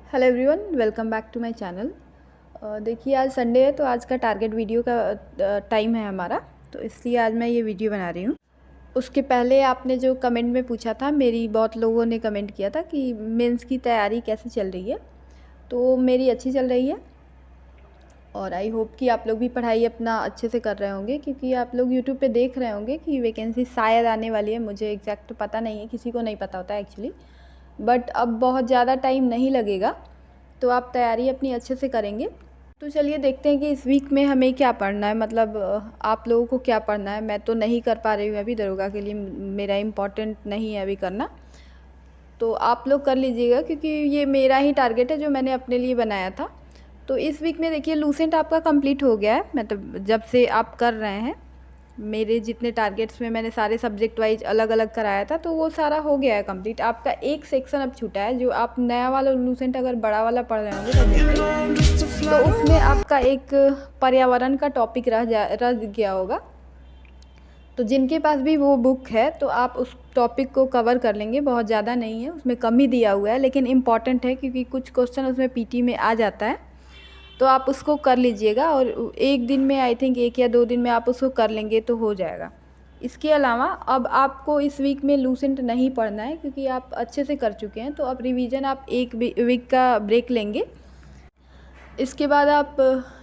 Hello everyone, welcome back to my channel. देखिए, आज Sunday है तो आज का टारगेट वीडियो का टाइम है हमारा, तो इसलिए आज मैं ये वीडियो बना रही हूँ। उसके पहले आपने जो कमेंट में पूछा था, मेरी बहुत लोगों ने कमेंट किया था कि मेंस की तैयारी कैसे चल रही है। तो मेरी अच्छी चल रही है और आई होप कि आप लोग भी पढ़ाई अपना अच्छे से कर रहे होंगे, क्योंकि आप लोग यूट्यूब पे देख रहे होंगे कि वैकेंसी शायद आने वाली है। मुझे एग्जैक्ट पता नहीं है, किसी को नहीं पता होता है एक्चुअली, बट अब बहुत ज़्यादा टाइम नहीं लगेगा, तो आप तैयारी अपनी अच्छे से करेंगे। तो चलिए देखते हैं कि इस वीक में हमें क्या पढ़ना है, मतलब आप लोगों को क्या पढ़ना है। मैं तो नहीं कर पा रही हूँ अभी, दरोगा के लिए मेरा इम्पोर्टेंट नहीं है अभी करना, तो आप लोग कर लीजिएगा, क्योंकि ये मेरा ही टारगेट है जो मैंने अपने लिए बनाया था। तो इस वीक में देखिए, लूसेंट आपका कंप्लीट हो गया है, मतलब जब से आप कर रहे हैं। मेरे जितने टारगेट्स में मैंने सारे सब्जेक्ट वाइज अलग अलग कराया था, तो वो सारा हो गया है कंप्लीट। आपका एक सेक्शन अब छूटा है, जो आप नया वाला लूसेंट अगर बड़ा वाला पढ़ रहे होंगे तो उसमें आपका एक पर्यावरण का टॉपिक रह गया होगा। तो जिनके पास भी वो बुक है तो आप उस टॉपिक को कवर कर लेंगे। बहुत ज़्यादा नहीं है, उसमें कम ही दिया हुआ है, लेकिन इम्पॉर्टेंट है क्योंकि कुछ क्वेश्चन उसमें पीटी में आ जाता है, तो आप उसको कर लीजिएगा। और एक दिन में, आई थिंक 1 या 2 दिन में आप उसको कर लेंगे तो हो जाएगा। इसके अलावा अब आपको इस वीक में लूसेंट नहीं पढ़ना है, क्योंकि आप अच्छे से कर चुके हैं। तो अब रिवीजन आप 1 वीक का ब्रेक लेंगे। इसके बाद आप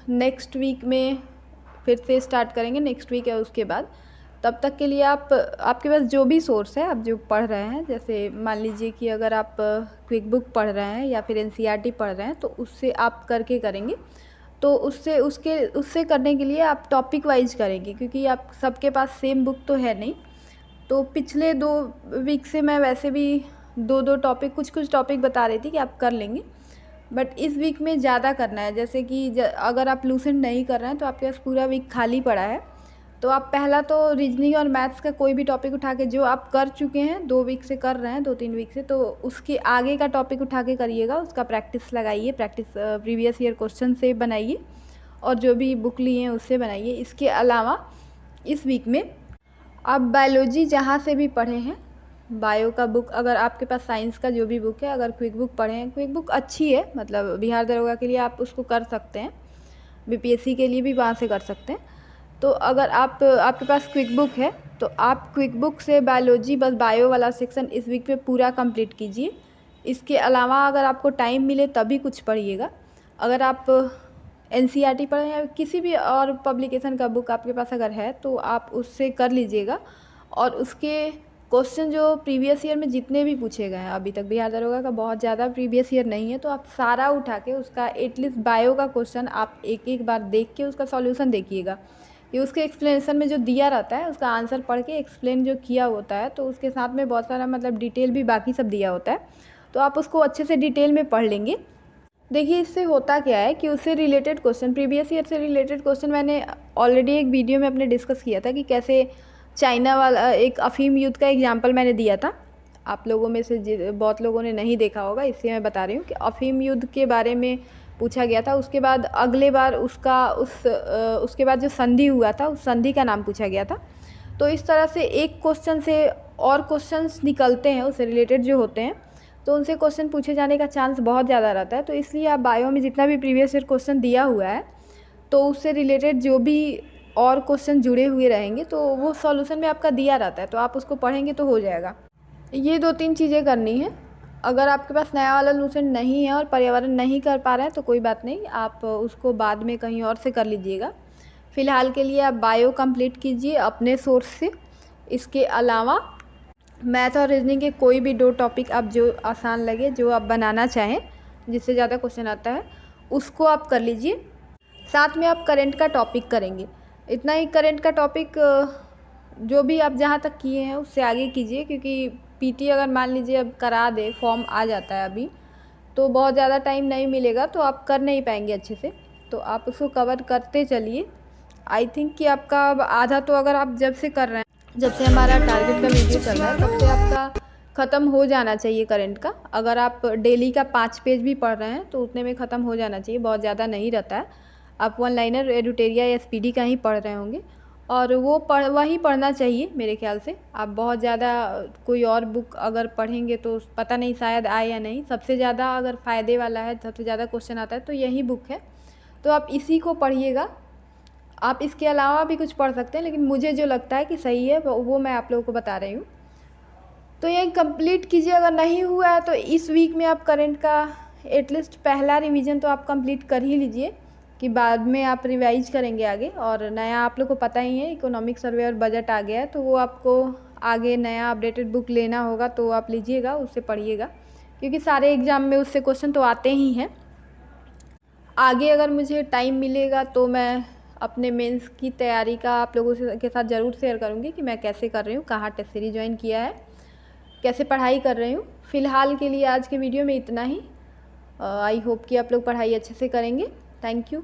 नेक्स्ट वीक में फिर से स्टार्ट करेंगे, नेक्स्ट वीक या उसके बाद। तब तक के लिए आपके पास जो भी सोर्स है, आप जो पढ़ रहे हैं, जैसे मान लीजिए कि अगर आप क्विक बुक पढ़ रहे हैं या फिर एनसीईआरटी पढ़ रहे हैं, तो उससे आप करके करेंगे। तो उससे करने के लिए आप टॉपिक वाइज करेंगे, क्योंकि आप सबके पास सेम बुक तो है नहीं। तो पिछले 2 वीक से मैं वैसे भी 2-2 टॉपिक, कुछ टॉपिक बता रही थी कि आप कर लेंगे, बट इस वीक में ज़्यादा करना है। जैसे कि अगर आप लूसेंट नहीं कर रहे हैं तो आपके पास पूरा वीक खाली पड़ा है, तो आप पहला तो रीजनिंग और मैथ्स का कोई भी टॉपिक उठा के, जो आप कर चुके हैं 2 वीक से कर रहे हैं, 2-3 वीक से, तो उसके आगे का टॉपिक उठा के करिएगा। उसका प्रैक्टिस लगाइए, प्रीवियस ईयर क्वेश्चन से बनाइए और जो भी बुक लिए हैं उससे बनाइए। इसके अलावा इस वीक में आप बायोलॉजी जहाँ से भी पढ़े हैं, बायो का बुक, अगर आपके पास साइंस का जो भी बुक है, अगर क्विक बुक पढ़े हैं, क्विक बुक अच्छी है, मतलब बिहार दरोगा के लिए आप उसको कर सकते हैं, बीपीएससी के लिए भी वहाँ से कर सकते हैं। तो अगर आपके पास क्विक बुक है तो आप क्विक बुक से बायोलॉजी, बस बायो वाला सेक्शन इस वीक में पूरा कंप्लीट कीजिए। इसके अलावा अगर आपको टाइम मिले तभी कुछ पढ़िएगा। अगर आप एनसीईआरटी पढ़ें या किसी भी और पब्लिकेशन का बुक आपके पास अगर है तो आप उससे कर लीजिएगा। और उसके क्वेश्चन जो प्रीवियस ईयर में जितने भी पूछे गए हैं अभी तक, बिहार दरोगा का बहुत ज़्यादा प्रीवियस ईयर नहीं है, तो आप सारा उठा के उसका एटलीस्ट बायो का क्वेश्चन आप एक बार देख के उसका सॉल्यूशन देखिएगा। कि उसके एक्सप्लेनेशन में जो दिया रहता है उसका आंसर पढ़ के एक्सप्लेन जो किया होता है, तो उसके साथ में बहुत सारा मतलब डिटेल भी बाकी सब दिया होता है, तो आप उसको अच्छे से डिटेल में पढ़ लेंगे। देखिए, इससे होता क्या है कि उससे रिलेटेड क्वेश्चन, प्रीवियस ईयर से रिलेटेड क्वेश्चन मैंने ऑलरेडी एक वीडियो में अपने डिस्कस किया था कि कैसे चाइना वाला एक अफीम युद्ध का एग्जांपल मैंने दिया था। आप लोगों में से बहुत लोगों ने नहीं देखा होगा, इसलिए मैं बता रही हूँ कि अफीम युद्ध के बारे में पूछा गया था। उसके बाद अगले बार उसके बाद जो संधि हुआ था, उस संधि का नाम पूछा गया था। तो इस तरह से एक क्वेश्चन से और क्वेश्चंस निकलते हैं उससे रिलेटेड जो होते हैं, तो उनसे क्वेश्चन पूछे जाने का चांस बहुत ज़्यादा रहता है। तो इसलिए आप बायो में जितना भी प्रीवियस ईयर क्वेश्चन दिया हुआ है, तो उससे रिलेटेड जो भी और क्वेश्चन जुड़े हुए रहेंगे, तो वो सॉल्यूशन में आपका दिया रहता है, तो आप उसको पढ़ेंगे तो हो जाएगा। ये 2-3 चीज़ें करनी है। अगर आपके पास नया वाला लूसेंट नहीं है और पर्यावरण नहीं कर पा रहे हैं तो कोई बात नहीं, आप उसको बाद में कहीं और से कर लीजिएगा। फ़िलहाल के लिए आप बायो कंप्लीट कीजिए अपने सोर्स से। इसके अलावा मैथ और रीजनिंग के कोई भी 2 टॉपिक आप जो आसान लगे, जो आप बनाना चाहें, जिससे ज़्यादा क्वेश्चन आता है, उसको आप कर लीजिए। साथ में आप करंट का टॉपिक करेंगे। इतना ही करंट का टॉपिक जो भी आप जहाँ तक किए हैं उससे आगे कीजिए, क्योंकि पीटी अगर मान लीजिए अब करा दे, फॉर्म आ जाता है अभी, तो बहुत ज़्यादा टाइम नहीं मिलेगा, तो आप कर नहीं पाएंगे अच्छे से। तो आप उसको कवर करते चलिए। आई थिंक कि आपका अब आधा तो, अगर आप जब से कर रहे हैं, जब से हमारा टारगेट का वीडियो चल रहा है, तब से आपका ख़त्म हो जाना चाहिए करंट का। अगर आप डेली का 5 पेज भी पढ़ रहे हैं तो उतने में ख़त्म हो जाना चाहिए, बहुत ज़्यादा नहीं रहता है। आप वन लाइनर, एडुटेरिया या एसपीडी का ही पढ़ रहे होंगे। और वो वही पढ़ना चाहिए मेरे ख्याल से। आप बहुत ज़्यादा कोई और बुक अगर पढ़ेंगे तो पता नहीं शायद आए या नहीं। सबसे ज़्यादा अगर फ़ायदे वाला है, सबसे ज़्यादा क्वेश्चन आता है तो यही बुक है, तो आप इसी को पढ़िएगा। आप इसके अलावा भी कुछ पढ़ सकते हैं, लेकिन मुझे जो लगता है कि सही है वो मैं आप लोगों को बता रही हूँ। तो ये कंप्लीट कीजिए। अगर नहीं हुआ है तो इस वीक में आप करंट का एटलीस्ट पहला रिवीजन तो आप कंप्लीट कर ही लीजिए, कि बाद में आप रिवाइज करेंगे आगे। और नया आप लोग को पता ही है, इकोनॉमिक सर्वे और बजट आ गया है, तो वो आपको आगे नया अपडेटेड बुक लेना होगा, तो आप लीजिएगा, उससे पढ़िएगा, क्योंकि सारे एग्ज़ाम में उससे क्वेश्चन तो आते ही हैं। आगे अगर मुझे टाइम मिलेगा तो मैं अपने मेंस की तैयारी का आप लोगों के साथ ज़रूर शेयर करूँगी कि मैं कैसे कर रही हूँ, कहाँ टेस्ट सीरीज ज्वाइन किया है, कैसे पढ़ाई कर रही हूँ। फ़िलहाल के लिए आज के वीडियो में इतना ही। आई होप कि आप लोग पढ़ाई अच्छे से करेंगे। Thank you.